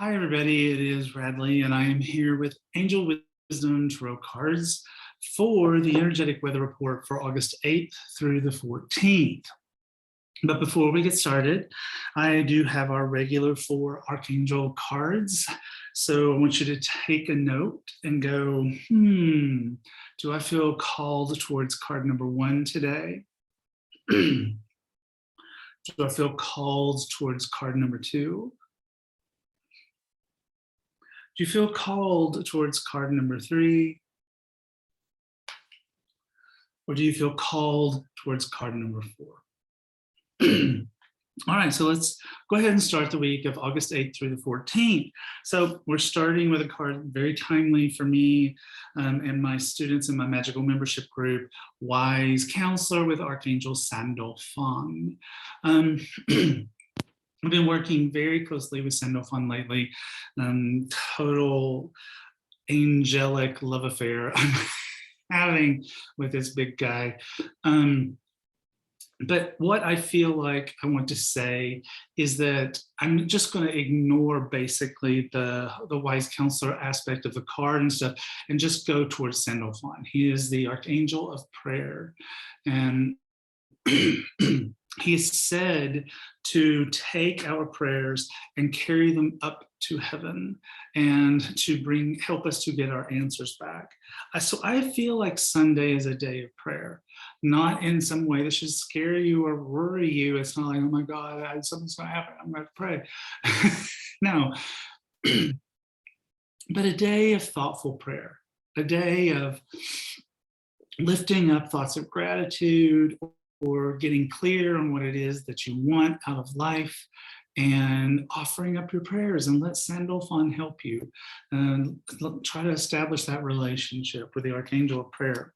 Hi, everybody. It is Radley, and I am here with Angel Wisdom Tarot cards for the energetic weather report for August 8th through the 14th. But before we get started, I do have our regular 4 Archangel cards. So I want you to take a note and go, do I feel called towards card number 1 today? Do I feel called towards card number 2? Do you feel called towards card number 3? Or do you feel called towards card number 4? All right, so let's go ahead and start the week of August 8th through the 14th. So we're starting with a card very timely for me and my students in my magical membership group, Wise Counselor with Archangel Sandalphon. I've been working very closely with Sandalphon lately. Total angelic love affair I'm having with this big guy. But what I feel like I want to say is that I'm just going to ignore basically the wise counselor aspect of the card and stuff and just go towards Sandalphon. He is the archangel of prayer. And he is said to take our prayers and carry them up to heaven and to help us to get our answers back. So I feel like Sunday is a day of prayer, not in some way that should scare you or worry you. It's not like, oh my God, something's going to happen, I'm going to pray. No, but a day of thoughtful prayer, a day of lifting up thoughts of gratitude or getting clear on what it is that you want out of life and offering up your prayers, and let Sandalphon help you and try to establish that relationship with the archangel of prayer.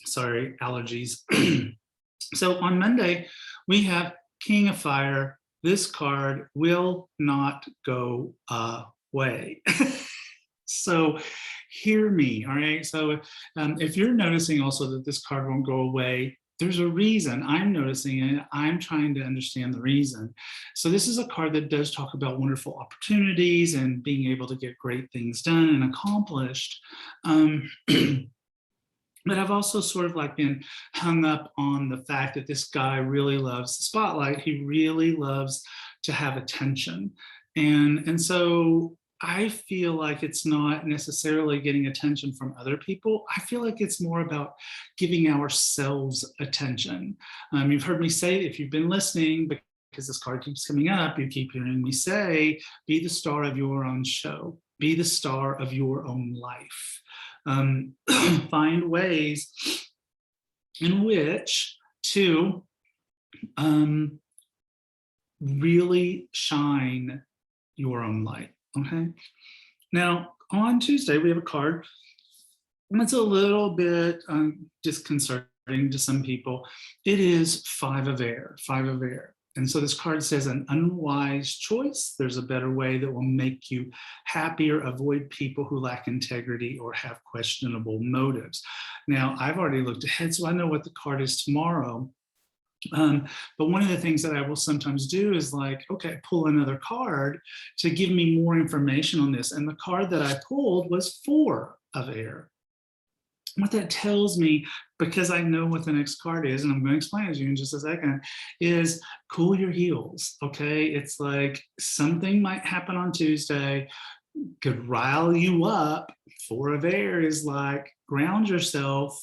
Sorry, allergies. So on Monday, we have King of Fire. This card will not go away. So hear me, all right? So if you're noticing also that this card won't go away, there's a reason. I'm noticing it. I'm trying to understand the reason. So this is a card that does talk about wonderful opportunities and being able to get great things done and accomplished. But I've also sort of like been hung up on the fact that this guy really loves the spotlight. He really loves to have attention. And so I feel like it's not necessarily getting attention from other people. I feel like it's more about giving ourselves attention. You've heard me say, if you've been listening, because this card keeps coming up, you keep hearing me say, be the star of your own show. Be the star of your own life. Find ways in which to really shine your own light. Okay. Now on Tuesday we have a card, and it's a little bit disconcerting to some people. It is 5 of air. And so this card says an unwise choice. There's a better way that will make you happier. Avoid people who lack integrity or have questionable motives. Now I've already looked ahead, so I know what the card is tomorrow. But one of the things that I will sometimes do is like, okay, pull another card to give me more information on this. And the card that I pulled was 4 of air. What that tells me, because I know what the next card is, and I'm going to explain it to you in just a second, is cool your heels, okay? It's like something might happen on Tuesday, could rile you up. 4 of air is like, ground yourself,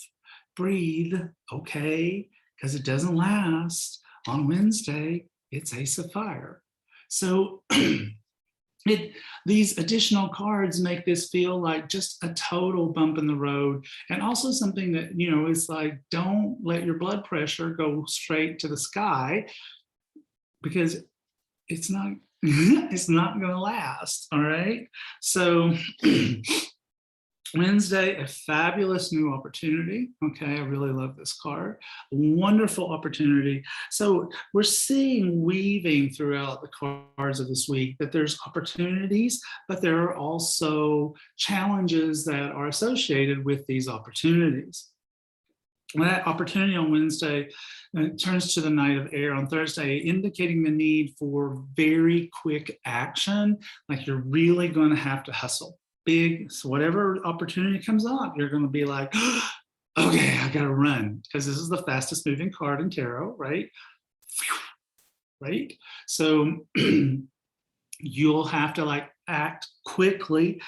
breathe, okay? Because it doesn't last. On Wednesday, it's Ace of Fire. So these additional cards make this feel like just a total bump in the road, and also something that, you know, is like, don't let your blood pressure go straight to the sky, because it's not it's not going to last. All right. So Wednesday, a fabulous new opportunity. Okay, I really love this card. A wonderful opportunity. So we're seeing weaving throughout the cards of this week that there's opportunities, but there are also challenges that are associated with these opportunities. That opportunity on Wednesday turns to the Knight of Air on Thursday, indicating the need for very quick action, like you're really going to have to hustle big. So whatever opportunity comes up, you're going to be like, okay, I got to run, because this is the fastest moving card in tarot, right? Right? So you'll have to like act quickly,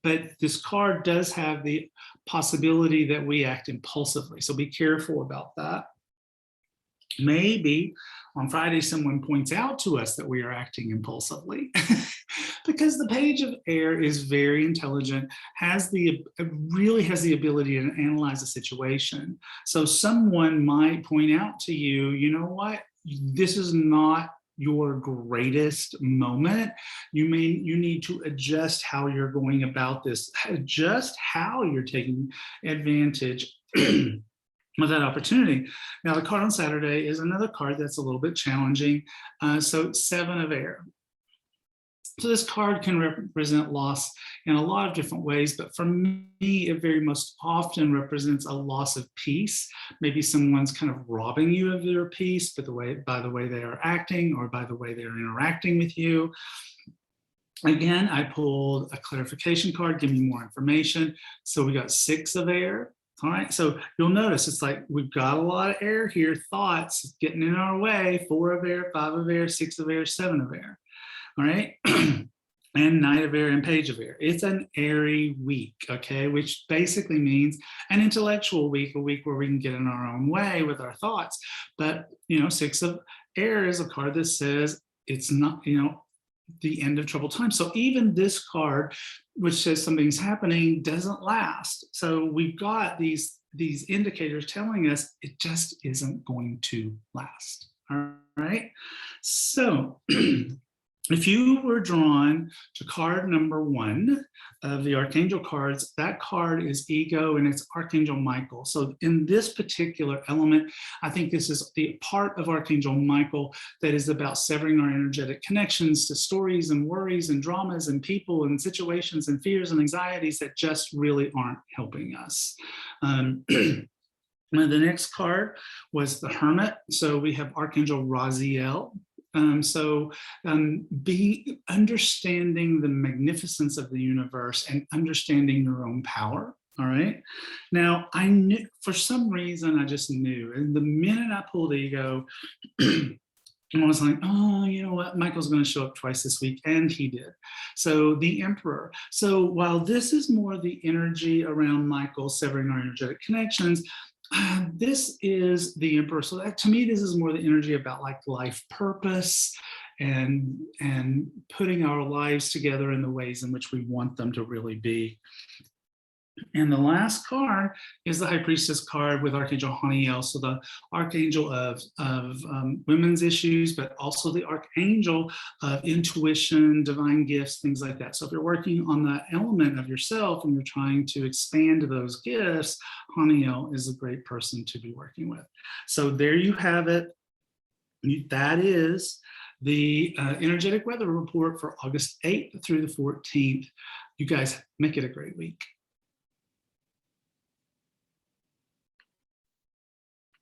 but this card does have the possibility that we act impulsively. So be careful about that. Maybe on Friday, someone points out to us that we are acting impulsively because the page of air is very intelligent, really has the ability to analyze a situation. So someone might point out to you, you know what, this is not your greatest moment. You need to adjust how you're going about this, adjust how you're taking advantage with that opportunity. Now, the card on Saturday is another card that's a little bit challenging. So 7 of air. So this card can represent loss in a lot of different ways, but for me, it very most often represents a loss of peace. Maybe someone's kind of robbing you of your peace, but by the way they are acting, or by the way they're interacting with you. Again, I pulled a clarification card, give me more information. So we got 6 of air. All right, so you'll notice it's like we've got a lot of air here, thoughts getting in our way. 4 of air, 5 of air, 6 of air, 7 of air. All right, and Knight of Air and Page of Air. It's an airy week, okay, which basically means an intellectual week, a week where we can get in our own way with our thoughts. But, 6 of Air is a card that says it's not, the end of troubled times. So even this card, which says something's happening, doesn't last. So we've got these indicators telling us it just isn't going to last. All right, so if you were drawn to card number 1 of the Archangel cards, that card is ego, and it's Archangel Michael. So in this particular element, I think this is the part of Archangel Michael that is about severing our energetic connections to stories and worries and dramas and people and situations and fears and anxieties that just really aren't helping us. The next card was the Hermit. So we have Archangel Raziel. Be understanding the magnificence of the universe and understanding your own power. All right. Now, I knew, for some reason, I just knew. And the minute I pulled ego, I was like, oh, you know what? Michael's going to show up twice this week. And he did. So the Emperor. So while this is more the energy around Michael severing our energetic connections, this is the Emperor. So that, to me, this is more the energy about like life purpose and putting our lives together in the ways in which we want them to really be. And the last card is the High Priestess card with Archangel Haniel. So the Archangel of women's issues, but also the Archangel of intuition, divine gifts, things like that. So if you're working on that element of yourself and you're trying to expand those gifts, Haniel is a great person to be working with. So there you have it. That is the energetic weather report for August 8th through the 14th. You guys make it a great week.